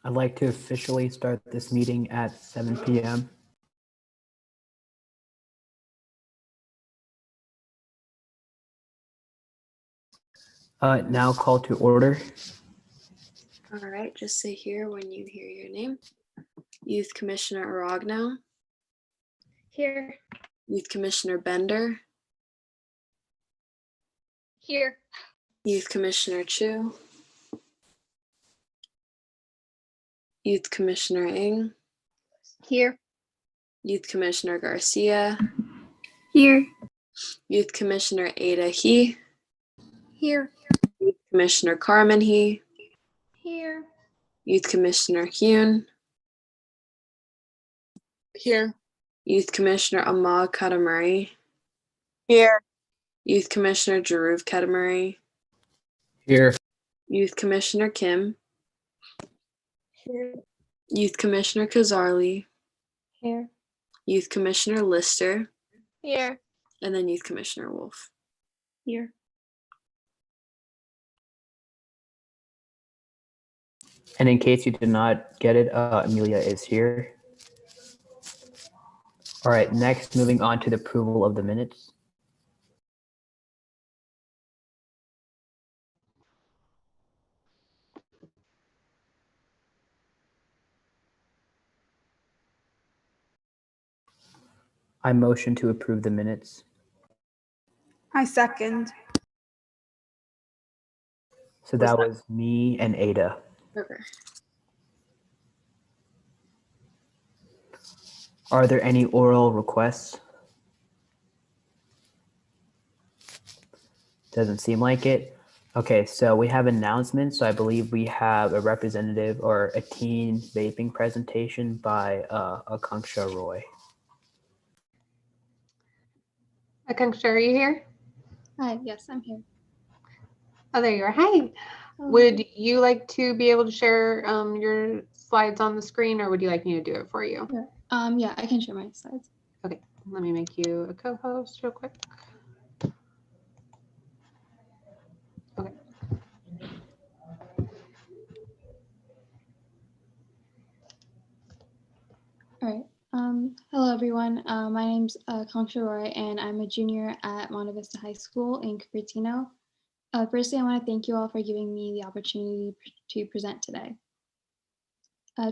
I'd like to officially start this meeting at 7 p.m. Now call to order. All right, just say here when you hear your name. Youth Commissioner Aragno. Here. Youth Commissioner Bender. Here. Youth Commissioner Chu. Youth Commissioner Ng. Here. Youth Commissioner Garcia. Here. Youth Commissioner Ada He. Here. Youth Commissioner Carmen He. Here. Youth Commissioner Hune. Here. Youth Commissioner Ahmad Katamari. Here. Youth Commissioner Jaruv Katamari. Here. Youth Commissioner Kim. Here. Youth Commissioner Kazarli. Here. Youth Commissioner Lister. Here. And then Youth Commissioner Wolf. Here. And in case you did not get it, Amelia is here. All right, next, moving on to the approval of the minutes. I motion to approve the minutes. I second. So that was me and Ada. Okay. Are there any oral requests? Doesn't seem like it. Okay, so we have announcements. So I believe we have a representative or a teen vaping presentation by Akanksha Roy. Akanksha, are you here? Hi. Yes, I'm here. Oh, there you are. Hi. Would you like to be able to share your slides on the screen, or would you like me to do it for you? Sure. Yeah, I can share my slides. Okay, let me make you a co-host real quick. Okay. All right. Hello, everyone. My name's Concha Roy, and I'm a junior at Monte Vista High School in Cupertino. Firstly, I want to thank you all for giving me the opportunity to present today.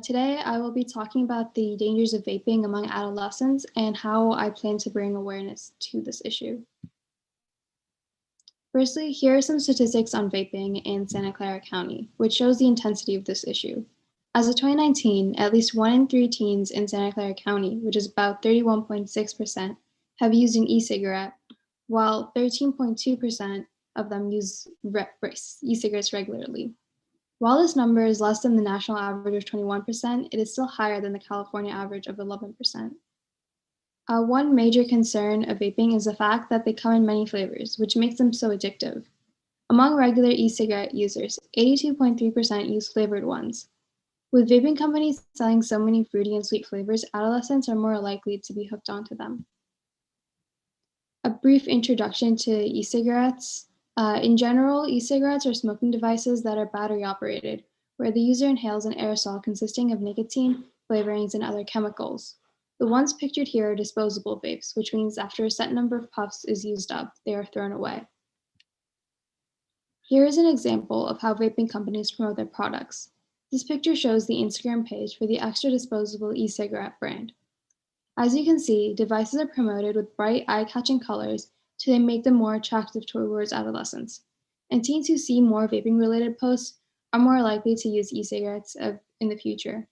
Today, I will be talking about the dangers of vaping among adolescents and how I plan to bring awareness to this issue. Firstly, here are some statistics on vaping in Santa Clara County, which shows the intensity of this issue. As of 2019, at least 1 in 3 teens in Santa Clara County, which is about 31.6%, have used an e-cigarette, while 13.2% of them use e-cigarettes regularly. While this number is less than the national average of 21%, it is still higher than the California average of 11%. One major concern of vaping is the fact that they come in many flavors, which makes them so addictive. Among regular e-cigarette users, 82.3% use flavored ones. With vaping companies selling so many fruity and sweet flavors, adolescents are more likely to be hooked onto them. A brief introduction to e-cigarettes. In general, e-cigarettes are smoking devices that are battery operated, where the user inhales an aerosol consisting of nicotine, flavorings, and other chemicals. The ones pictured here are disposable vapes, which means after a set number of puffs is used up, they are thrown away. Here is an example of how vaping companies promote their products. This picture shows the Instagram page for the extra disposable e-cigarette brand. As you can see, devices are promoted with bright, eye-catching colors to make them more attractive towards adolescents. And teens who see more vaping-related posts are more likely to use e-cigarettes in the future.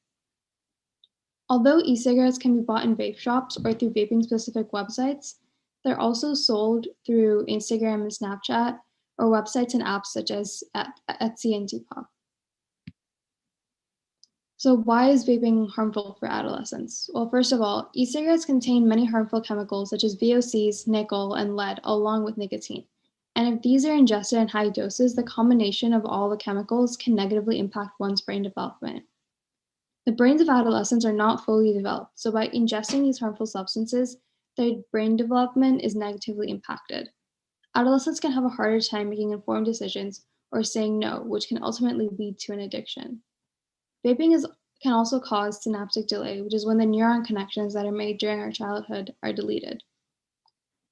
Although e-cigarettes can be bought in vape shops or through vaping-specific websites, they're also sold through Instagram and Snapchat or websites and apps such as Etsy and Depop. So why is vaping harmful for adolescents? Well, first of all, e-cigarettes contain many harmful chemicals such as VOCs, nickel, and lead, along with nicotine. And if these are ingested in high doses, the combination of all the chemicals can negatively impact one's brain development. The brains of adolescents are not fully developed, so by ingesting these harmful substances, their brain development is negatively impacted. Adolescents can have a harder time making informed decisions or saying no, which can ultimately lead to an addiction. Vaping can also cause synaptic delay, which is when the neuron connections that are made during our childhood are deleted.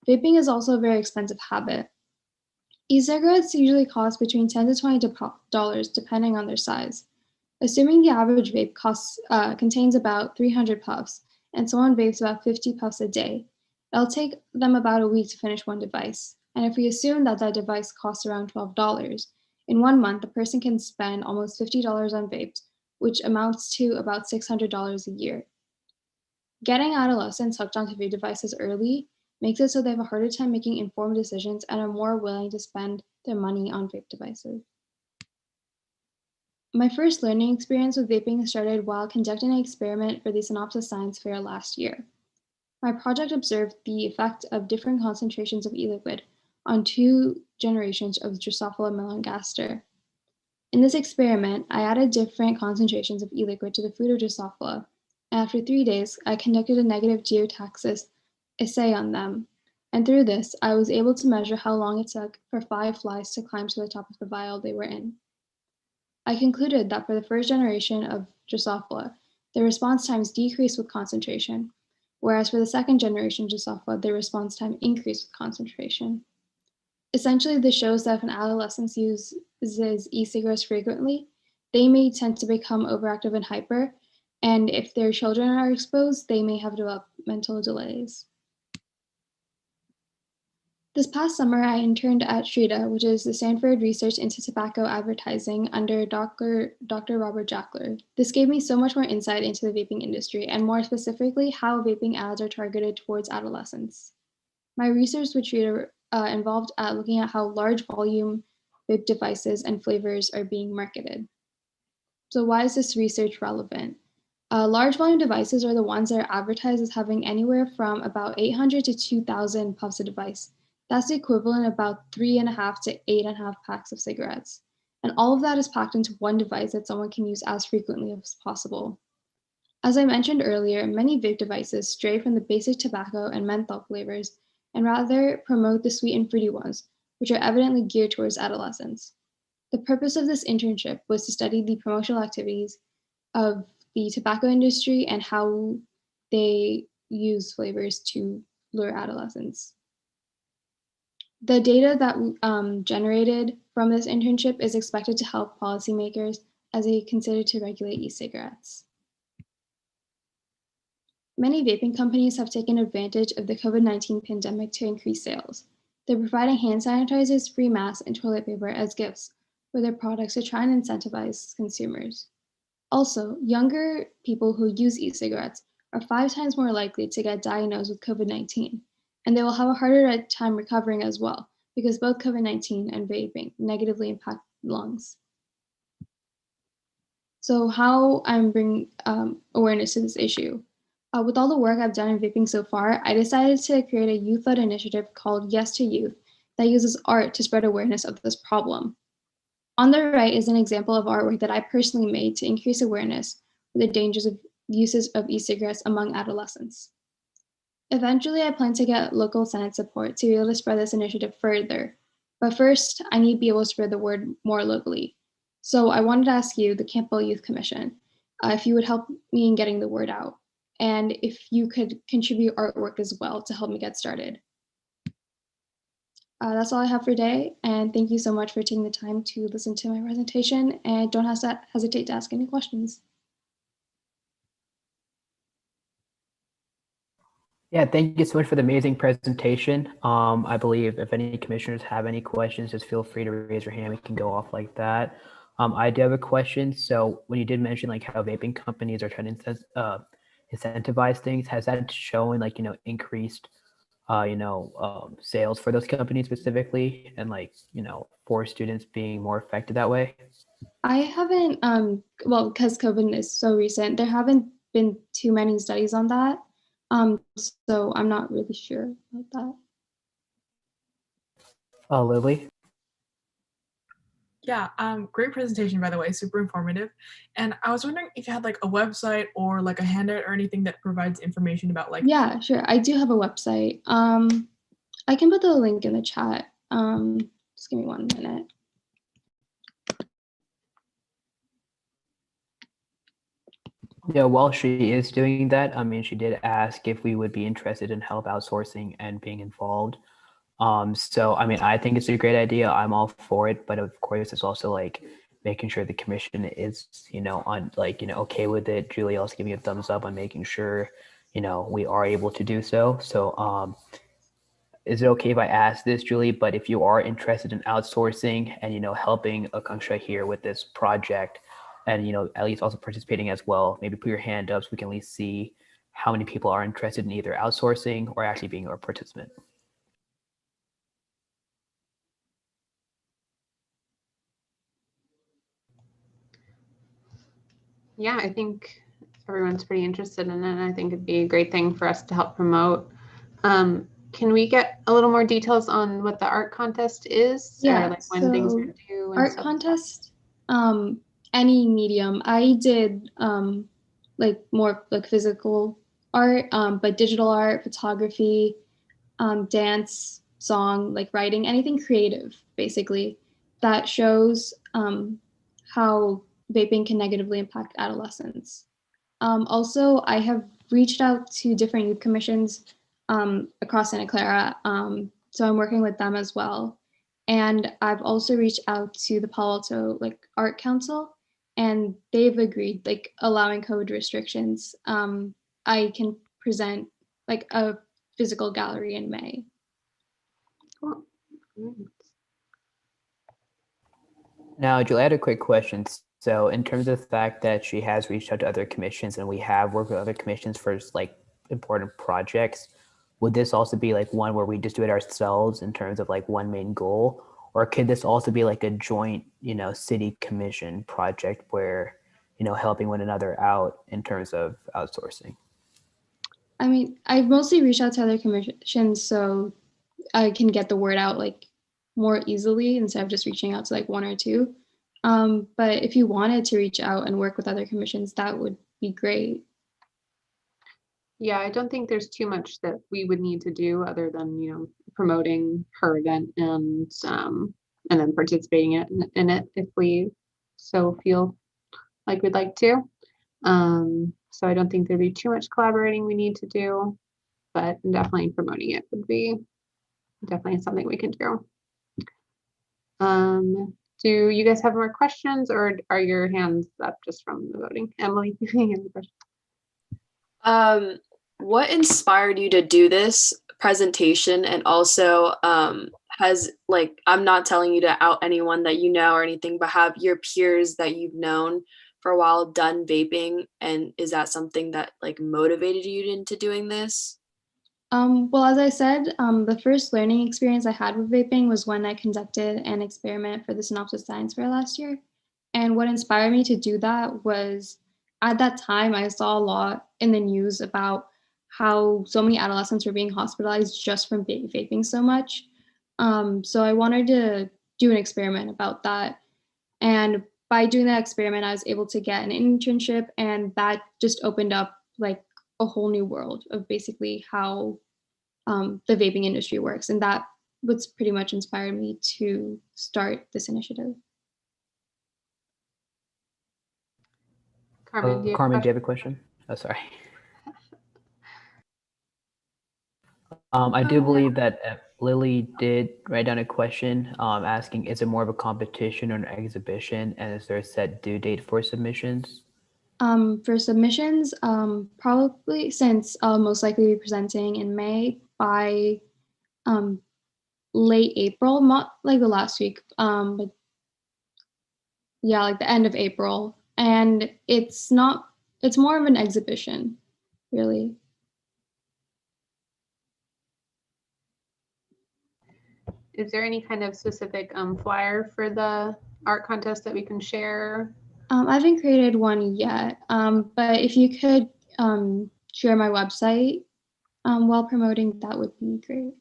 Vaping is also a very expensive habit. E-cigarettes usually cost between $10 to $20 depending on their size. Assuming the average vape contains about 300 puffs, and someone vapes about 50 puffs a day, it'll take them about a week to finish one device. And if we assume that that device costs around $12, in 1 month, the person can spend almost $50 on vapes, which amounts to about $600 a year. Getting adolescents hooked onto vape devices early makes it so they have a harder time making informed decisions and are more willing to spend their money on vape devices. My first learning experience with vaping started while conducting an experiment for the Synopsis Science Fair last year. My project observed the effect of different concentrations of e-liquid on 2 generations of Drosophila melanogaster. In this experiment, I added different concentrations of e-liquid to the food of Drosophila, and after 3 days, I conducted a negative geotaxis assay on them. And through this, I was able to measure how long it took for 5 flies to climb to the top of the vial they were in. I concluded that for the first generation of Drosophila, the response times decreased with concentration, whereas for the second generation Drosophila, the response time increased with concentration. Essentially, this shows that if an adolescent uses e-cigarettes frequently, they may tend to become overactive and hyper, and if their children are exposed, they may have developmental delays. This past summer, I interned at SRITA, which is the Stanford Research into Tobacco Advertising under Dr. Robert Jackler. This gave me so much more insight into the vaping industry, and more specifically, how vaping ads are targeted towards adolescents. My research with SRITA involved looking at how large volume vape devices and flavors are being marketed. So why is this research relevant? Large volume devices are the ones that are advertised as having anywhere from about 800 to 2,000 puffs a device. That's the equivalent of about 3.5 to 8.5 packs of cigarettes. And all of that is packed into one device that someone can use as frequently as possible. As I mentioned earlier, many vape devices stray from the basic tobacco and menthol flavors and rather promote the sweet and fruity ones, which are evidently geared towards adolescents. The purpose of this internship was to study the promotional activities of the tobacco industry and how they use flavors to lure adolescents. The data that generated from this internship is expected to help policymakers as they consider to regulate e-cigarettes. Many vaping companies have taken advantage of the COVID-19 pandemic to increase sales. They're providing hand sanitizers, free masks, and toilet paper as gifts for their products to try and incentivize consumers. Also, younger people who use e-cigarettes are 5 times more likely to get diagnosed with COVID-19, and they will have a harder time recovering as well, because both COVID-19 and vaping negatively impact lungs. So how I'm bringing awareness to this issue. With all the work I've done in vaping so far, I decided to create a youth-led initiative called Yes to Youth that uses art to spread awareness of this problem. On the right is an example of artwork that I personally made to increase awareness for the dangers of uses of e-cigarettes among adolescents. Eventually, I plan to get local Senate support to be able to spread this initiative further. But first, I need to be able to spread the word more locally. So I wanted to ask you, the Campbell Youth Commission, if you would help me in getting the word out, and if you could contribute artwork as well to help me get started. That's all I have for today, and thank you so much for taking the time to listen to my presentation, and don't hesitate to ask any questions. Yeah, thank you so much for the amazing presentation. I believe if any commissioners have any questions, just feel free to raise your hand. We can go off like that. I do have a question. So when you did mention like how vaping companies are trying to incentivize things, has that shown like, increased, sales for those companies specifically and like, for students being more affected that way? I haven't, well, because COVID is so recent, there haven't been too many studies on that. So I'm not really sure about that. Lily? Yeah, great presentation, by the way, super informative. And I was wondering if you had like a website or like a handout or anything that provides information about like. Yeah, sure. I do have a website. I can put the link in the chat. Just give me 1 minute. Yeah, while she is doing that, I mean, she did ask if we would be interested in help outsourcing and being involved. So I mean, I think it's a great idea. I'm all for it, but of course, it's also like making sure the commission is, on like, okay with it. Julie also giving a thumbs up on making sure, we are able to do so. So, is it okay if I ask this, Julie? But if you are interested in outsourcing and, helping Akanksha here with this project and, at least also participating as well, maybe put your hand up so we can at least see how many people are interested in either outsourcing or actually being a participant. Yeah, I think everyone's pretty interested in it. And I think it'd be a great thing for us to help promote. Can we get a little more details on what the art contest is? Yeah, or like when things are so due and art stuff? contest, any medium. I did like more like physical art, but digital art, photography, dance, song, like writing, anything creative, basically, that shows how vaping can negatively impact adolescents. Also, I have reached out to different youth commissions across Santa Clara, so I'm working with them as well. And I've also reached out to the Palo Alto like Art Council, and they've agreed, like allowing COVID restrictions. I can present like a physical gallery in May. Cool. Great. Now, Julie, I had a quick question. So, in terms of the fact that she has reached out to other commissions and we have worked with other commissions for like important projects, would this also be like one where we just do it ourselves in terms of like one main goal? Or could this also be like a joint, city commission project where, helping one another out in terms of outsourcing? I mean, I've mostly reached out to other commissions so I can get the word out like more easily instead of just reaching out to like one or two. But if you wanted to reach out and work with other commissions, that would be great. Yeah, I don't think there's too much that we would need to do other than, promoting her event and then participating in it if we so feel like we'd like to. So I don't think there'd be too much collaborating we need to do, but definitely promoting it would be definitely something we can do. Do you guys have more questions or are your hands up just from the voting? Emily, you have a question? What inspired you to do this presentation? And also, has like, I'm not telling you to out anyone that you know or anything, but have your peers that you've known for a while done vaping? And is that something that like motivated you into doing this? Well, as I said, the first learning experience I had with vaping was when I conducted an experiment for the Synopsis Science Fair last year. And what inspired me to do that was at that time, I saw a lot in the news about how so many adolescents were being hospitalized just from vaping so much. So I wanted to do an experiment about that. And by doing that experiment, I was able to get an internship, and that just opened up like a whole new world of basically how the vaping industry works. And that what's pretty much inspired me to start this initiative. Carmen, do you have a Carmen, do you question? have a question? Oh, sorry. I do believe that Lily did write down a question asking, is it more of a competition or an exhibition? And is there a set due date for submissions? For submissions, probably since I'll most likely be presenting in May by late April, not like the last week, but yeah, like the end of April. And it's more of an exhibition, really. Is there any kind of specific flyer for the art contest that we can share? I haven't created one yet, but if you could share my website while promoting, that would be great.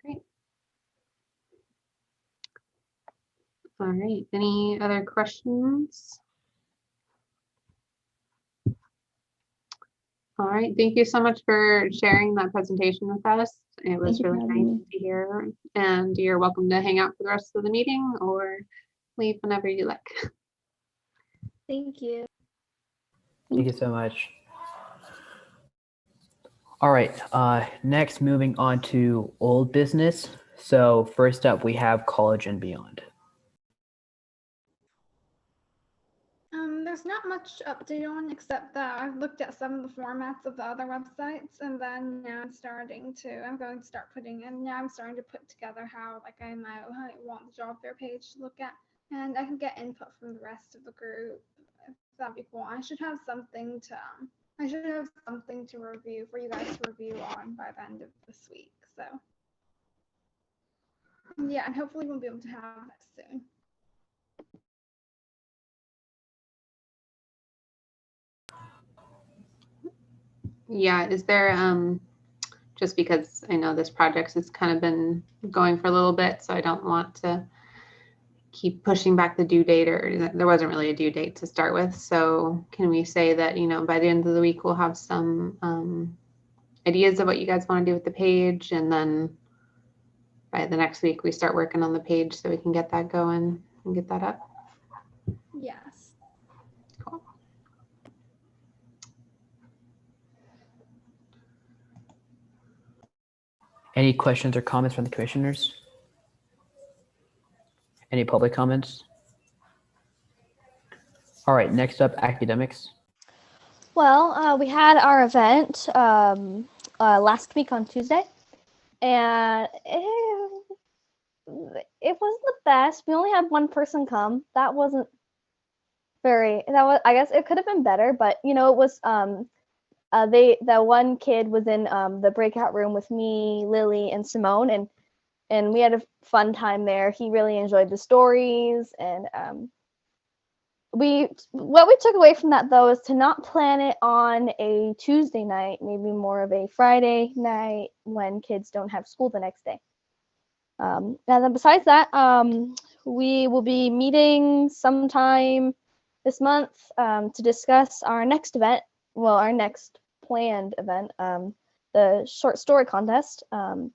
Great. All right. Any other questions? All right. Thank you so much for sharing that presentation with us. It was Thank you for really having nice me. to hear. And you're welcome to hang out for the rest of the meeting or leave whenever you like. Thank you. Thank you so much. All right. Next, moving on to old business. So first up, we have college and beyond. There's not much to update on except that I've looked at some of the formats of the other websites, and then now I'm starting to put together how I might want the job fair page to look at, and I can get input from the rest of the group. That'd be cool. I should have something to review for you guys to review on by the end of this week. So yeah, and hopefully we'll be able to have that soon. Yeah, is there, just because I know this project has kind of been going for a little bit, so I don't want to keep pushing back the due date, or there wasn't really a due date to start with. So can we say that, by the end of the week, we'll have some ideas of what you guys want to do with the page, and then by the next week we start working on the page so we can get that going and get that up? Yes. Cool. Any questions or comments from the commissioners? Any public comments? All right, next up, academics. Well, we had our event last week on Tuesday, and it wasn't the best. We only had one person come. That wasn't I guess it could have been better, but it was the one kid was in the breakout room with me, Lily, and Simone, and we had a fun time there. He really enjoyed the stories, and what we took away from that, though, is to not plan it on a Tuesday night, maybe more of a Friday night when kids don't have school the next day. And then besides that, we will be meeting sometime this month to discuss our next event, our next planned event, the short story contest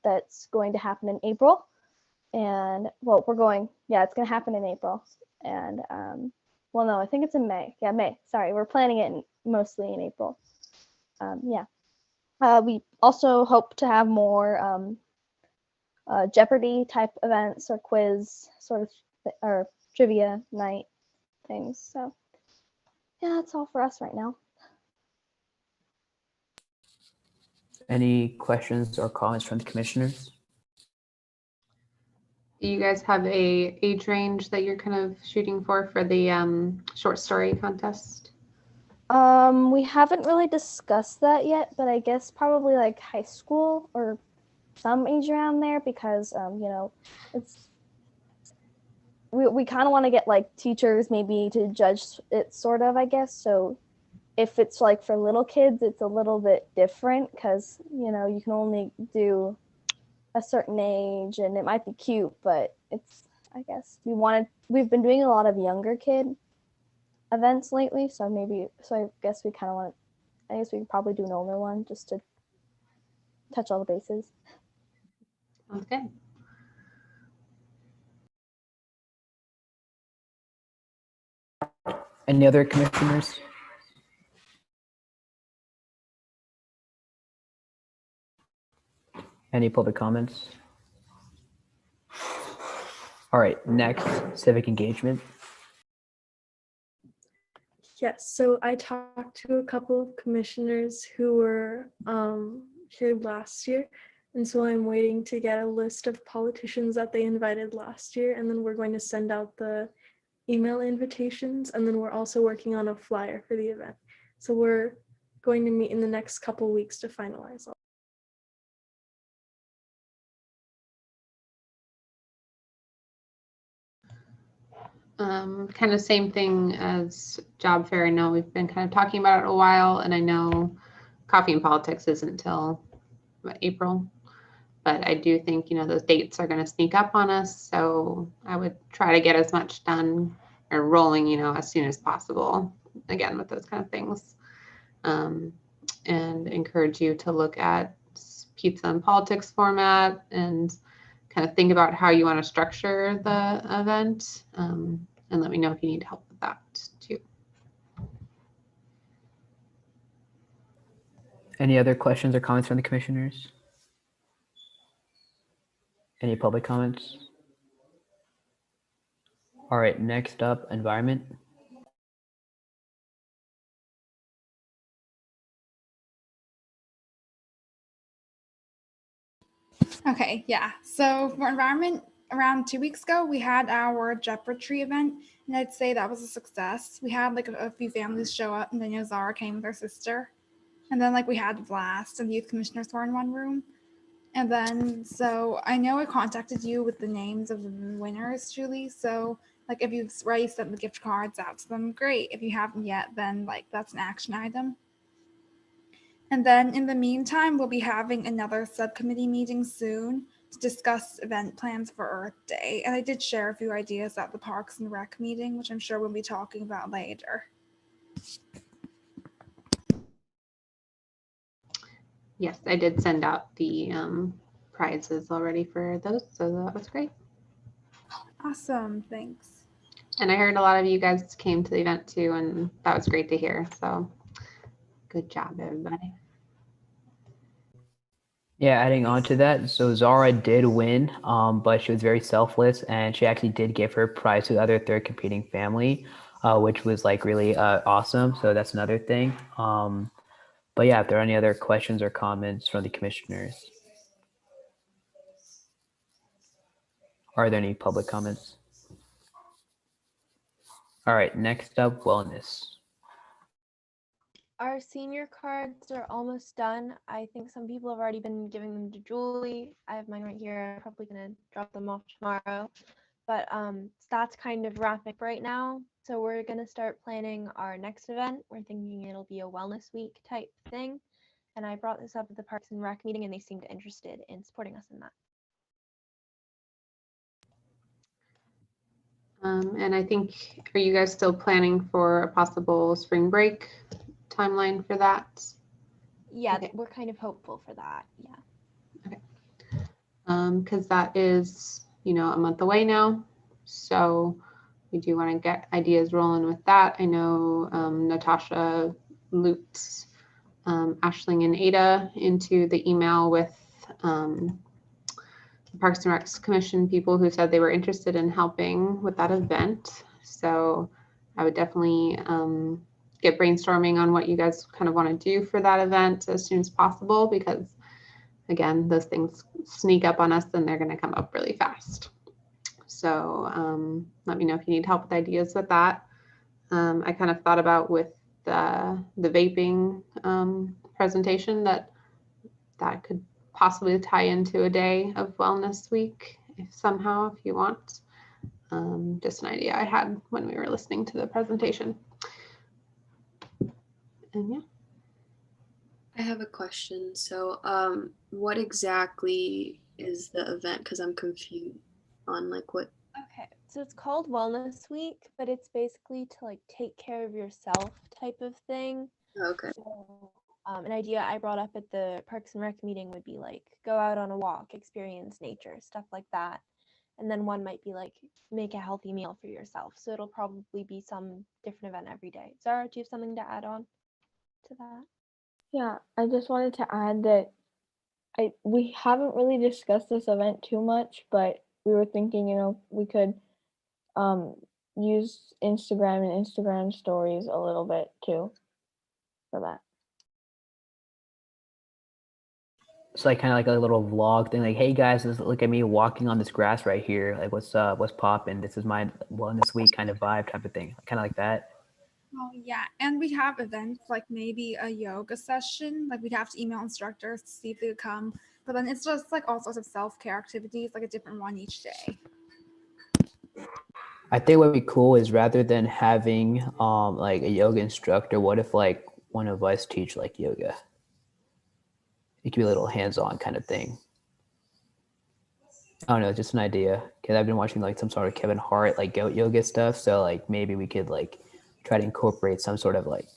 that's going to happen in April. And, it's going to happen in April. And, no, I think it's in May. Yeah, May. Sorry, we're planning it mostly in April. We also hope to have more Jeopardy type events or quiz or trivia night things. So yeah, that's all for us right now. Any questions or comments from the commissioners? Do you guys have a age range that you're kind of shooting for the short story contest? We haven't really discussed that yet, but I guess probably like high school or some age around there, because it's we kind of want to get like teachers maybe to judge it, sort of, I guess. So if it's like for little kids, it's a little bit different because you can only do a certain age, and it might be cute, but I guess we've been doing a lot of younger kid events lately, so I guess we kind of want I guess we could probably do an older one just to touch all the bases. Sounds good. Any other commissioners? Any public comments? All right, next, civic engagement. Yes, so I talked to a couple of commissioners who were here last year, and so I'm waiting to get a list of politicians that they invited last year, and then we're going to send out the email invitations, and then we're also working on a flyer for the event. So we're going to meet in the next couple weeks to finalize all. Kind of same thing as job fair. I know we've been kind of talking about it a while, and I know coffee and politics isn't until April, but I do think those dates are going to sneak up on us, so I would try to get as much done or rolling as soon as possible, again, with those kind of things, and encourage you to look at pizza and politics format and kind of think about how you want to structure the event, and let me know if you need help with that too. Any other questions or comments from the commissioners? Any public comments? All right, next up, environment. Okay, yeah. So for environment, around 2 weeks ago, we had our Jeopardy tree event, and I'd say that was a success. We had like a few families show up, and then Zara came with her sister, and then like we had a blast, and the youth commissioners were in one room. And then, so I know I contacted you with the names of the winners, Julie. So, like, if you've already sent the gift cards out to them, great. If you haven't yet, then like that's an action item. And then in the meantime, we'll be having another subcommittee meeting soon to discuss event plans for Earth Day. And I did share a few ideas at the Parks and Rec meeting, which I'm sure we'll be talking about later. Yes, I did send out the prizes already for those, so that was great. Awesome, thanks. And I heard a lot of you guys came to the event too, and that was great to hear. So good job, everybody. Yeah, adding on to that, so Zara did win, but she was very selfless, and she actually did give her prize to the other third competing family, which was like really awesome. So that's another thing. But yeah, if there are any other questions or comments from the commissioners, are there any public comments? All right, next up, wellness. Our senior cards are almost done. I think some people have already been giving them to Julie. I have mine right here. I'm probably gonna drop them off tomorrow. But that's kind of wrapping up right now. So we're gonna start planning our next event. We're thinking it'll be a wellness week type thing. And I brought this up at the Parks and Rec meeting, and they seemed interested in supporting us in that. And I think, are you guys still planning for a possible spring break timeline for that? Yeah, Okay. we're kind of hopeful for that. Yeah. Because that is, a month away now. So we do want to get ideas rolling with that. I know Natasha looped Ashling and Ada into the email with the Parks and Recs Commission people who said they were interested in helping with that event. So I would definitely get brainstorming on what you guys kind of want to do for that event as soon as possible, because again, those things sneak up on us and they're going to come up really fast. So let me know if you need help with ideas with that. I kind of thought about with the vaping presentation that could possibly tie into a day of wellness week if you want. Just an idea I had when we were listening to the presentation. And yeah. I have a question. So, what exactly is the event? Because I'm confused on like what. Okay, so it's called Wellness Week, but it's basically to like take care of yourself type of thing. Okay. So, an idea I brought up at the Parks and Rec meeting would be like go out on a walk, experience nature, stuff like that. And then one might be like make a healthy meal for yourself. So it'll probably be some different event every day. Zara, do you have something to add on to that? Yeah, I just wanted to add that we haven't really discussed this event too much, but we were thinking, we could use Instagram and Instagram stories a little bit too for that. It's like kind of like a little vlog thing, like, hey guys, look at me walking on this grass right here. Like, what's poppin'? This is my wellness week kind of vibe type of thing, kind of like that. Oh yeah, and we have events like maybe a yoga session. Like we'd have to email instructors to see if they would come. But then it's just like all sorts of self-care activities, like a different one each day. I think what would be cool is rather than having like a yoga instructor, what if like one of us teach like yoga? It could be a little hands-on kind of thing. I don't know, just an idea, because I've been watching like some sort of Kevin Hart like goat yoga stuff. So like maybe we could like try to incorporate some sort of like,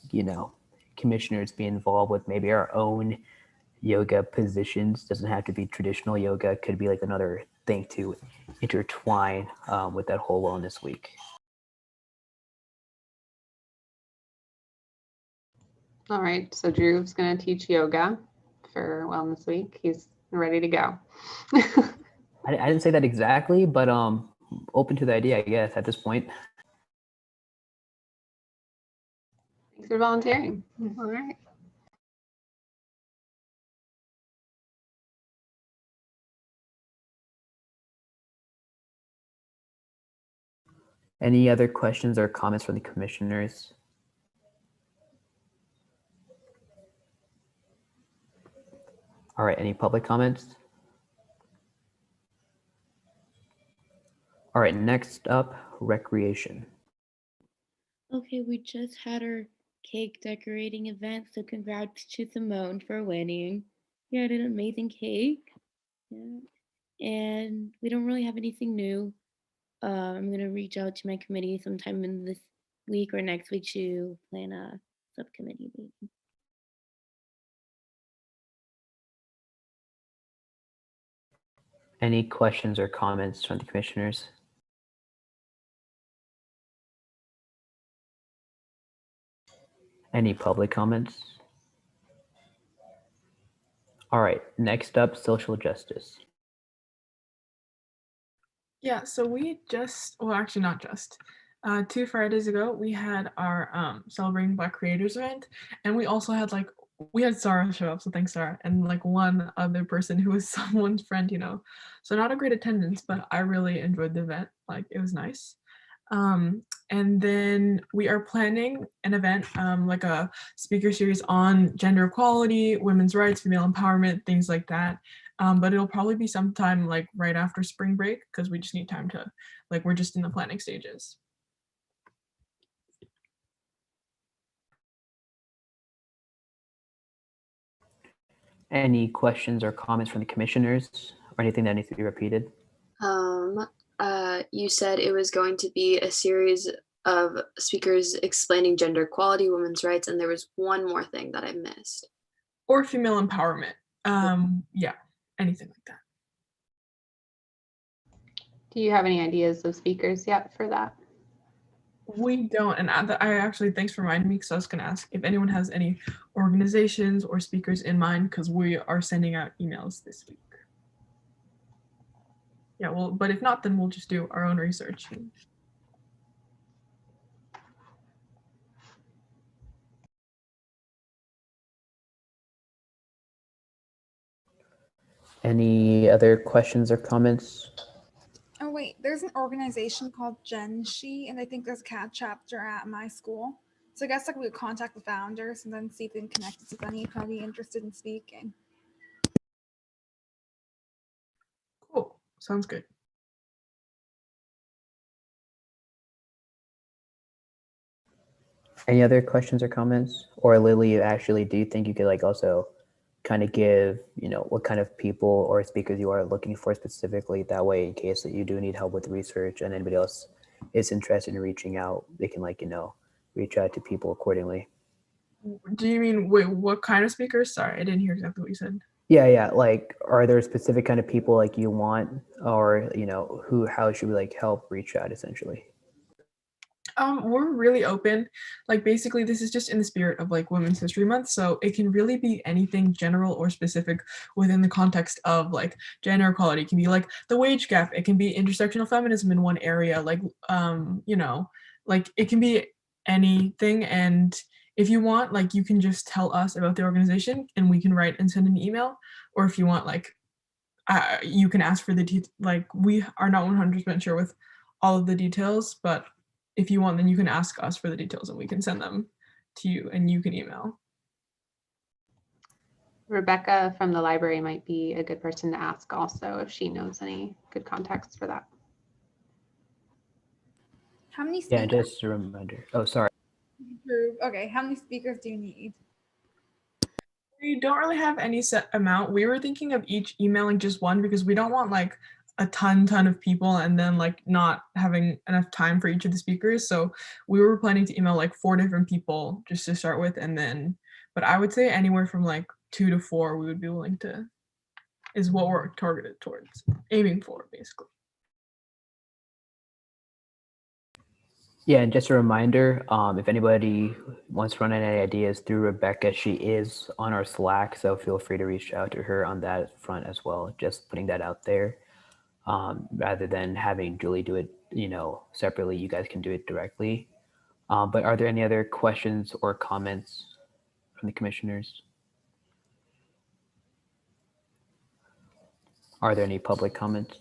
commissioners be involved with maybe our own yoga positions. Doesn't have to be traditional yoga. Could be like another thing to intertwine with that whole wellness week. All right, so Drew's gonna teach yoga for Wellness Week. He's ready to go. I didn't say that exactly, but open to the idea, I guess, at this point. Thanks for volunteering. All right. Any other questions or comments from the commissioners? All right, any public comments? All right, next up, recreation. Okay, we just had our cake decorating event, so congrats to Simone for winning. You had an amazing cake. Yeah. And we don't really have anything new. I'm gonna reach out to my committee sometime in this week or next week to plan a subcommittee meeting. Any questions or comments from the commissioners? Any public comments? All right, next up, social justice. Yeah, so we just, well, actually not just, 2 Fridays ago, we had our Celebrating Black Creators event, and we also had we had Sarah show up, so thanks Sarah, and one other person who was someone's friend, So not a great attendance, but I really enjoyed the event, it was nice. And then we are planning an event, like a speaker series on gender equality, women's rights, female empowerment, things like that. But it'll probably be sometime right after spring break because we just need time to, we're just in the planning stages. Any questions or comments from the commissioners or anything that needs to be repeated? You said it was going to be a series of speakers explaining gender equality, women's rights, and there was one more thing that I missed. Or female empowerment. Yeah, anything like that. Do you have any ideas of speakers yet for that? We don't, and I actually, thanks for reminding me, because I was going to ask if anyone has any organizations or speakers in mind, because we are sending out emails this week. Yeah, well, but if not, then we'll just do our own research. Any other questions or comments? Oh wait, there's an organization called Gen She, and I think there's a CAD chapter at my school. So I guess we would contact the founders and then see if we can connect us with anybody interested in speaking. Cool, sounds good. Any other questions or comments? Or Lily, actually, do you think you could also kind of give, what kind of people or speakers you are looking for specifically? That way, in case that you do need help with research and anybody else is interested in reaching out, they can reach out to people accordingly. Do you mean, wait, what kind of speakers? Sorry, I didn't hear exactly what you said. Yeah. Are there specific kind of people you want, or how should we help reach out essentially? We're really open. Basically, this is just in the spirit of Women's History Month, so it can really be anything general or specific within the context of gender equality. It can be the wage gap. It can be intersectional feminism in one area. It can be anything. And if you want, you can just tell us about the organization, and we can write and send an email. Or if you want, you can ask for the we are not 100% sure with all of the details, but if you want, then you can ask us for the details and we can send them to you and you can email. Rebekah from the library might be a good person to ask also if she knows any good contacts for that. How many speakers? Yeah, just a reminder. Oh, sorry. Okay, how many speakers do you need? We don't really have any set amount. We were thinking of each emailing just one because we don't want a ton of people and then not having enough time for each of the speakers. So we were planning to email 4 different people just to start with, and then, but I would say anywhere from 2 to 4 we would be willing to, is what we're targeted towards, aiming for basically. Yeah, and just a reminder, if anybody wants to run any ideas through Rebekah, she is on our Slack, so feel free to reach out to her on that front as well. Just putting that out there, rather than having Julie do it, separately. You guys can do it directly. But are there any other questions or comments from the commissioners? Are there any public comments?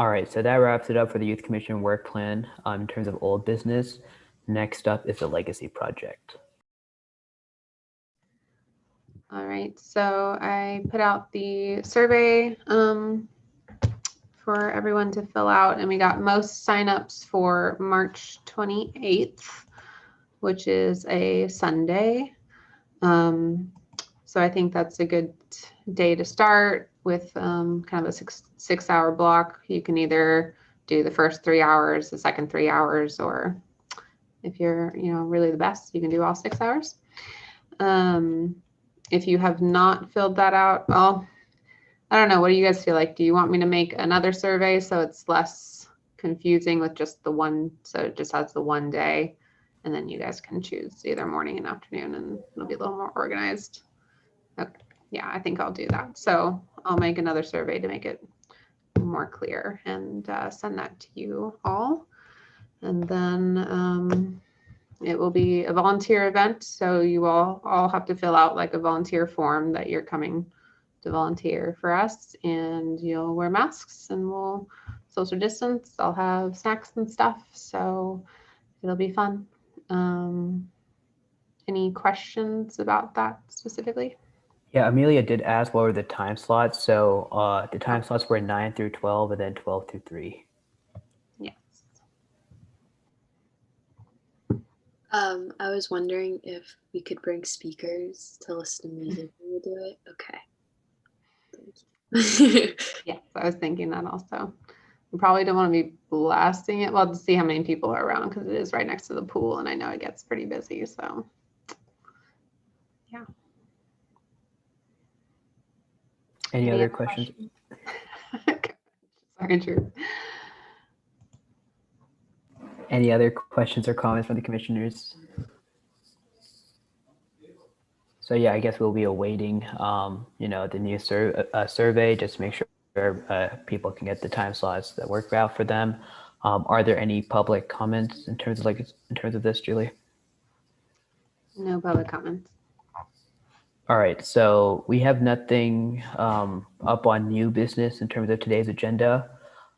All right, so that wraps it up for the Youth Commission work plan in terms of old business. Next up is the Legacy Project. All right, so I put out the survey for everyone to fill out, and we got most signups for March 28th, which is a Sunday. So I think that's a good day to start with kind of a six hour block. You can either do the first 3 hours, the second 3 hours, or if you're, really the best, you can do all 6 hours. If you have not filled that out, well, I don't know. What do you guys feel like? Do you want me to make another survey so it's less confusing with just the one, so it just has the one day, and then you guys can choose either morning and afternoon, and it'll be a little more organized? Okay. Yeah, I think I'll do that. So I'll make another survey to make it more clear and send that to you all. And then it will be a volunteer event. So you all have to fill out like a volunteer form that you're coming to volunteer for us, and you'll wear masks and we'll social distance. I'll have snacks and stuff. So it'll be fun. Any questions about that specifically? Yeah, Amelia did ask what were the time slots. So the time slots were 9 through 12 and then 12 through 3. Yes. I was wondering if we could bring speakers to listen to music when we do it. Okay. Thank you. Yes, I was thinking that also. We probably don't want to be blasting it. Well, to see how many people are around, because it is right next to the pool, and I know it gets pretty busy. So, yeah. Any other questions? Sorry, Drew. Any other questions or comments from the commissioners? So yeah, I guess we'll be awaiting, the new survey just to make sure people can get the time slots that work out for them. Are there any public comments in terms of this, Julie? No public comments. All right, so we have nothing up on new business in terms of today's agenda.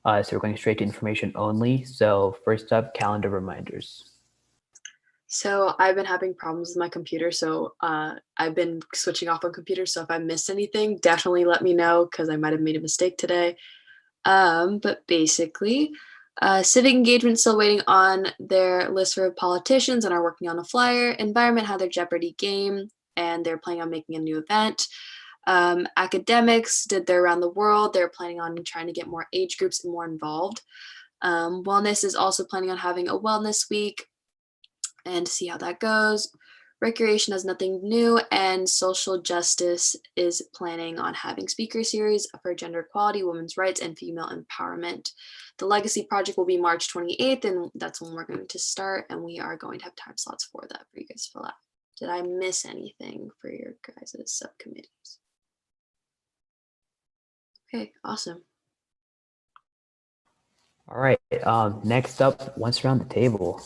So we're going straight to information only. So first up, calendar reminders. So I've been having problems with my computer, so I've been switching off on computer. So if I missed anything, definitely let me know because I might have made a mistake today. But basically, Civic Engagement still waiting on their list for politicians and are working on a flyer. Environment had their Jeopardy game and they're planning on making a new event. Academics did their around the world. They're planning on trying to get more age groups more involved. Wellness is also planning on having a wellness week and see how that goes. Recreation has nothing new, and social justice is planning on having speaker series for gender equality, women's rights, and female empowerment. The Legacy Project will be March 28th, and that's when we're going to start, and we are going to have time slots for that for you guys to fill out. Did I miss anything for your guys' subcommittees? Okay, awesome. All right, next up, once around the table.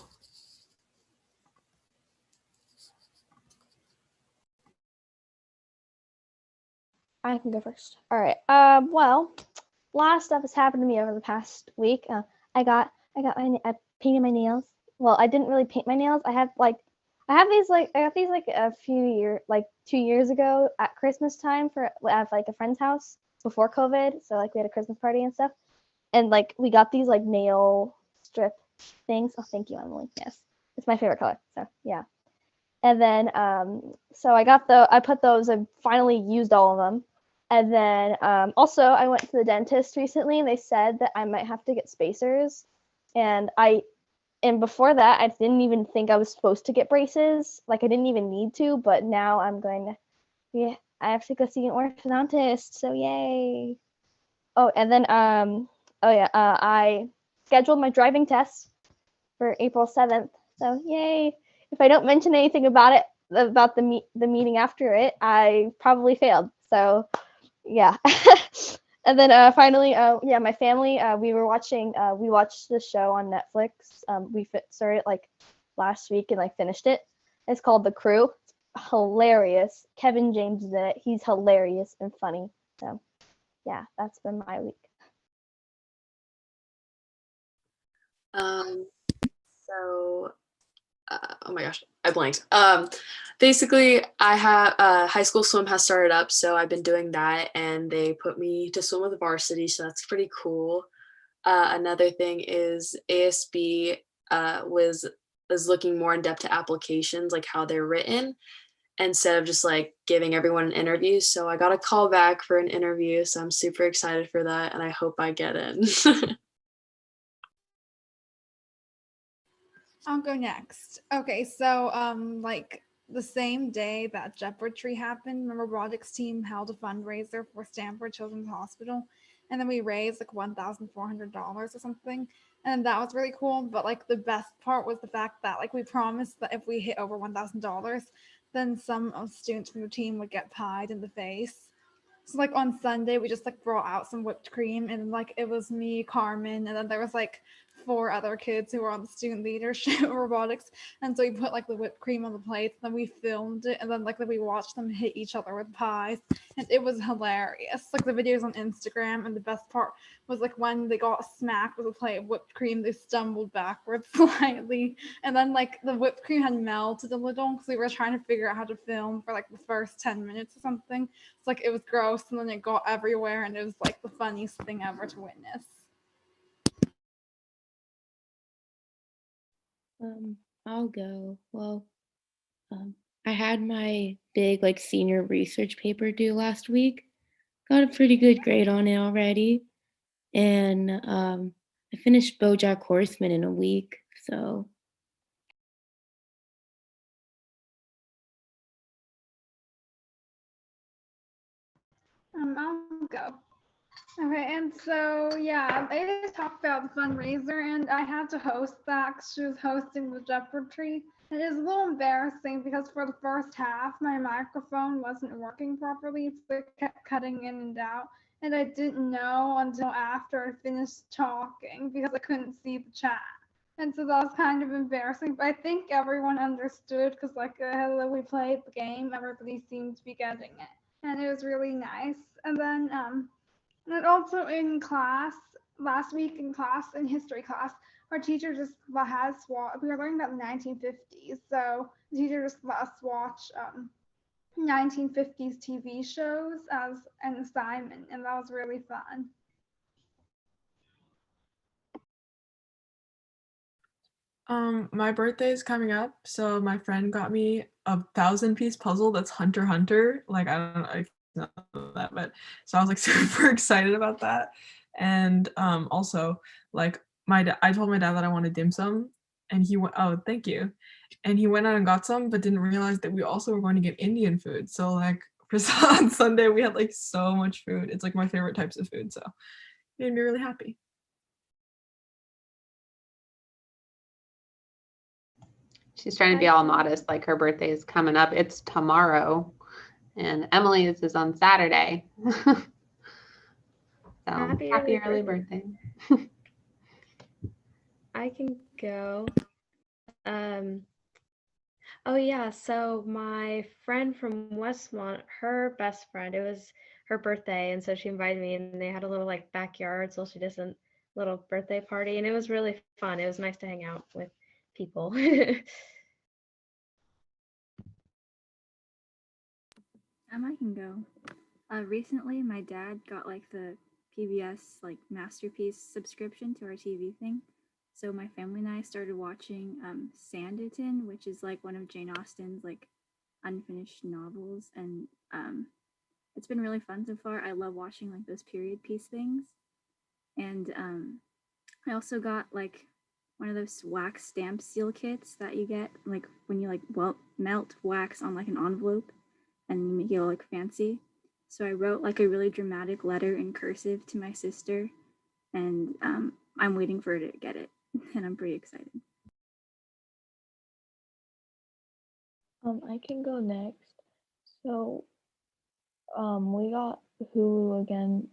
I can go first. All right. Well, a lot of stuff has happened to me over the past week. I painted my nails. Well, I didn't really paint my nails. I got these a few years, like 2 years ago at Christmas time at like a friend's house before COVID. So like we had a Christmas party and stuff, and like we got these like nail strip things. Oh, thank you, Emily. Yes, it's my favorite color. So yeah. And then so I put those. I finally used all of them. And then also I went to the dentist recently and they said that I might have to get spacers. And before that I didn't even think I was supposed to get braces. Like I didn't even need to, but now I'm going to, yeah, I have to go see an orthodontist. So yay. Oh, and then I scheduled my driving test for April 7th. So yay! If I don't mention anything about it, about the meeting after it, I probably failed. So yeah. And then finally, yeah, my family, we watched the show on Netflix. We started it like last week and like finished it. It's called The Crew. It's hilarious. Kevin James is in it. He's hilarious and funny. So yeah, that's been my week. So oh my gosh, I blanked. Basically, I have high school swim has started up, so I've been doing that, and they put me to swim with varsity, so that's pretty cool. Another thing is ASB is looking more in depth to applications, like how they're written, instead of just like giving everyone an interview. So I got a call back for an interview, so I'm super excited for that, and I hope I get in. I'll go next. Okay, so like the same day that Jeopardy Tree happened, my robotics team held a fundraiser for Stanford Children's Hospital, and then we raised like $1,400 or something, and that was really cool. But like the best part was the fact that like we promised that if we hit over $1,000, then some students from the team would get pied in the face. So like on Sunday, we just like brought out some whipped cream, and like it was me, Carmen, and then there was like 4 other kids who were on the student leadership robotics. And so we put like the whipped cream on the plates, then we filmed it, and then like we watched them hit each other with pies, and it was hilarious. Like the videos on Instagram, and the best part was like when they got smacked with a plate of whipped cream, they stumbled backwards slightly, and then like the whipped cream had melted a little because we were trying to figure out how to film for like the first 10 minutes or something. It's like it was gross, and then it got everywhere, and it was like the funniest thing ever to witness. I'll go. Well, I had my big like senior research paper due last week. Got a pretty good grade on it already, and I finished BoJack Horseman in a week. So I'll go. Okay, and so yeah, I just talked about the fundraiser, and I had to host that because she was hosting the Jeopardy. It is a little embarrassing because for the first half, my microphone wasn't working properly, so it kept cutting in and out, and I didn't know until after I finished talking because I couldn't see the chat. And so that was kind of embarrassing, but I think everyone understood because like we played the game, everybody seemed to be getting it, and it was really nice. And then and also in class, last week in class, in history class, our teacher just had us watch, we were learning about the 1950s. So the teacher just let us watch 1950s TV shows as an assignment, and that was really fun. My birthday is coming up, so my friend got me a 1,000-piece puzzle that's Hunter x Hunter. Like I don't know if you know that, but so I was like super excited about that. And also like I told my dad that I wanted dim sum, and he went, oh thank you, and he went out and got some, but didn't realize that we also were going to get Indian food. So like for on Sunday we had like so much food. It's like my favorite types of food, so it made me really happy. She's trying to be all modest, like her birthday is coming up. It's tomorrow, and Emily's is on Saturday. So happy early birthday. I can go. Oh yeah, so my friend from Westmont, her best friend, it was her birthday, and so she invited me, and they had a little like backyard social distance little birthday party, and it was really fun. It was nice to hang out with people. I can go. Recently, my dad got like the PBS like Masterpiece subscription to our TV thing. So my family and I started watching Sanditon, which is like one of Jane Austen's like unfinished novels, and it's been really fun so far. I love watching like those period piece things, and I also got like one of those wax stamp seal kits that you get like when you like melt wax on like an envelope and you make it all like fancy. So I wrote like a really dramatic letter in cursive to my sister, and I'm waiting for her to get it, and I'm pretty excited. I can go next. So, we got Hulu again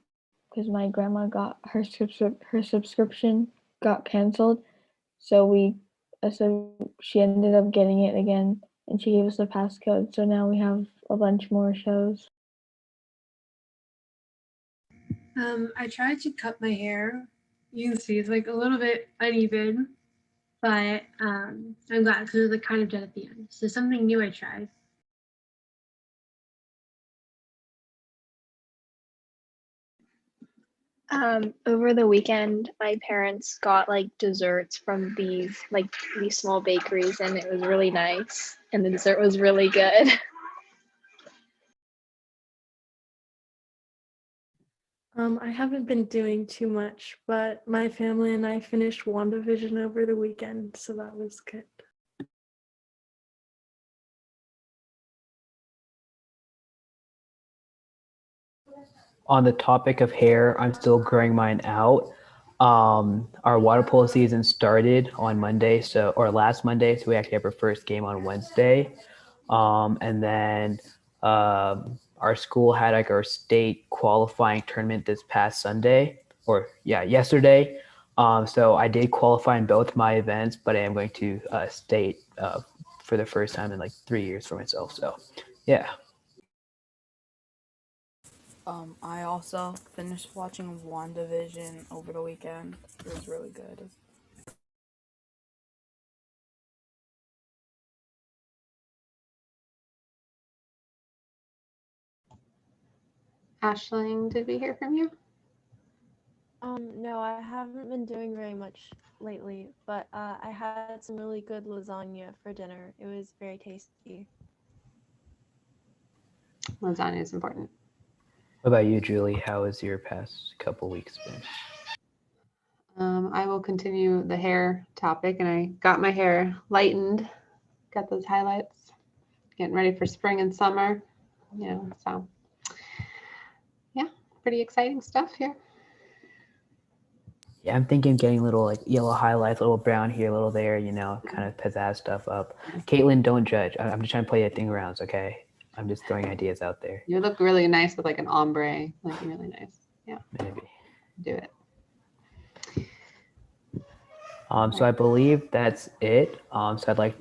because my grandma got her subscription got canceled. So she ended up getting it again, and she gave us the passcode. So now we have a bunch more shows. I tried to cut my hair. You can see it's like a little bit uneven, but I'm glad because it was like kind of dead at the end. So something new I tried. Over the weekend, my parents got like desserts from these small bakeries, and it was really nice. And the dessert was really good. I haven't been doing too much, but my family and I finished WandaVision over the weekend, so that was good. On the topic of hair, I'm still growing mine out. Our water polo season started on Monday, last Monday, so we actually have our first game on Wednesday. And then our school had like our state qualifying tournament this past Sunday, yesterday. So I did qualify in both my events, but I am going to state for the first time in like 3 years for myself. So yeah. I also finished watching WandaVision over the weekend. It was really good. Ashling, did we hear from you? No, I haven't been doing very much lately, but I had some really good lasagna for dinner. It was very tasty. Lasagna is important. What about you, Julie? How has your past couple weeks been? I will continue the hair topic, and I got my hair lightened, got those highlights, getting ready for spring and summer, so yeah, pretty exciting stuff here. Yeah, I'm thinking of getting little like yellow highlights, a little brown here, a little there, kind of pizzazz stuff up. Caitlin, don't judge. I'm just trying to play a thing around, okay? I'm just throwing ideas out there. You look really nice with like an ombre, like really nice. Yeah, maybe do it. So I believe that's it. So I'd like